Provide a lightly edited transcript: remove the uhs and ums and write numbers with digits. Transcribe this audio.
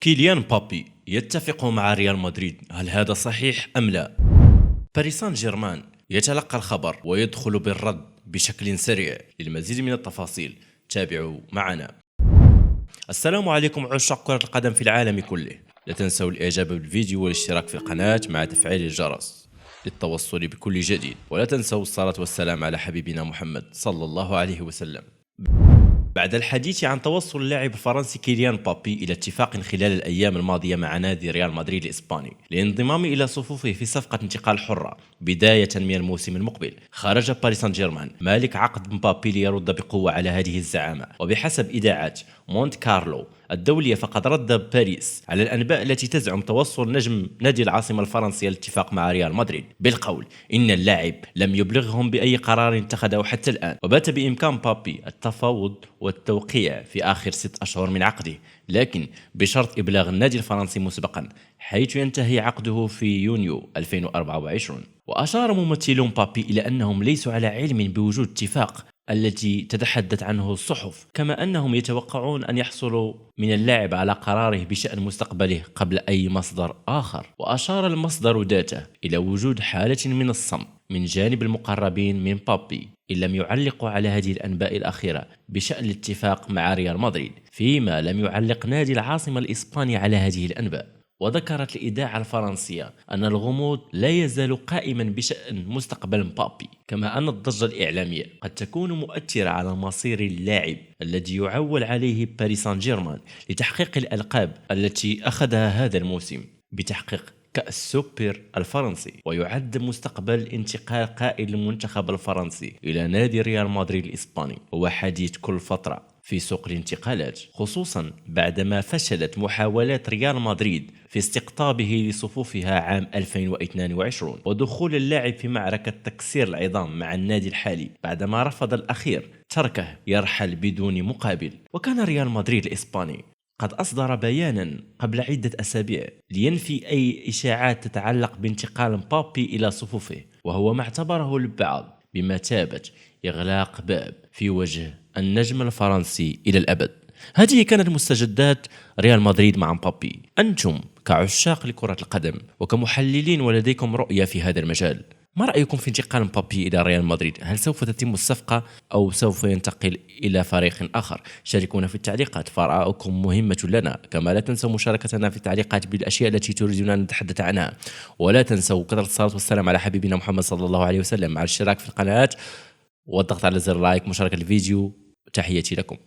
كيليان مبابي يتفق مع ريال مدريد، هل هذا صحيح أم لا؟ باريس سان جيرمان يتلقى الخبر ويدخل بالرد بشكل سريع. للمزيد من التفاصيل تابعوا معنا. السلام عليكم عشاق كرة القدم في العالم كله، لا تنسوا الإعجاب بالفيديو والاشتراك في القناة مع تفعيل الجرس للتوصل بكل جديد، ولا تنسوا الصلاة والسلام على حبيبنا محمد صلى الله عليه وسلم. بعد الحديث عن توصل اللاعب الفرنسي كيليان مبابي إلى اتفاق خلال الأيام الماضية مع نادي ريال مدريد الإسباني للانضمام إلى صفوفه في صفقة انتقال حرة بداية من الموسم المقبل، خرج باريس سان جيرمان مالك عقد مبابي ليرد بقوة على هذه الزعامة. وبحسب إذاعة مونت كارلو الدولية فقد رد باريس على الأنباء التي تزعم توصل نجم نادي العاصمة الفرنسية للاتفاق مع ريال مدريد بالقول إن اللاعب لم يبلغهم بأي قرار اتخذه حتى الآن، وبات بإمكان بابي التفاوض والتوقيع في آخر 6 أشهر من عقده، لكن بشرط إبلاغ النادي الفرنسي مسبقا حيث ينتهي عقده في يونيو 2024. وأشار ممثلو مبابي إلى أنهم ليسوا على علم بوجود اتفاق التي تتحدث عنه الصحف، كما أنهم يتوقعون أن يحصلوا من اللاعب على قراره بشأن مستقبله قبل أي مصدر آخر. وأشار المصدر ذاته إلى وجود حالة من الصمت من جانب المقربين من بابي إن لم يعلقوا على هذه الأنباء الأخيرة بشأن الاتفاق مع ريال مدريد، فيما لم يعلق نادي العاصمة الإسباني على هذه الأنباء. وذكرت الإذاعة الفرنسية أن الغموض لا يزال قائما بشأن مستقبل مبابي، كما أن الضجة الإعلامية قد تكون مؤثرة على مصير اللاعب الذي يعول عليه باريس سان جيرمان لتحقيق الألقاب التي أخذها هذا الموسم بتحقيق كأس سوبر الفرنسي. ويعد مستقبل انتقال قائد المنتخب الفرنسي إلى نادي ريال مدريد الإسباني هو حديث كل فترة في سوق الانتقالات، خصوصا بعدما فشلت محاولات ريال مدريد في استقطابه لصفوفها عام 2022 ودخول اللاعب في معركة تكسير العظام مع النادي الحالي بعدما رفض الأخير تركه يرحل بدون مقابل. وكان ريال مدريد الإسباني قد أصدر بيانا قبل عدة أسابيع لينفي أي إشاعات تتعلق بانتقال مبابي إلى صفوفه، وهو ما اعتبره البعض بمثابة إغلاق باب في وجه النجم الفرنسي إلى الأبد. هذه كانت مستجدات ريال مدريد مع مبابي. أنتم كعشاق لكرة القدم وكمحللين ولديكم رؤية في هذا المجال، ما رأيكم في انتقال مبابي إلى ريال مدريد؟ هل سوف تتم الصفقة أو سوف ينتقل إلى فريق آخر؟ شاركونا في التعليقات، فآراؤكم مهمة لنا. كما لا تنسوا مشاركتنا في التعليقات بالأشياء التي تريدون أن نتحدث عنها، ولا تنسوا كثرة الصلاة والسلام على حبيبنا محمد صلى الله عليه وسلم، مع الاشتراك في القناة والضغط على زر لايك، مشاركة الفيديو. تحياتي لكم.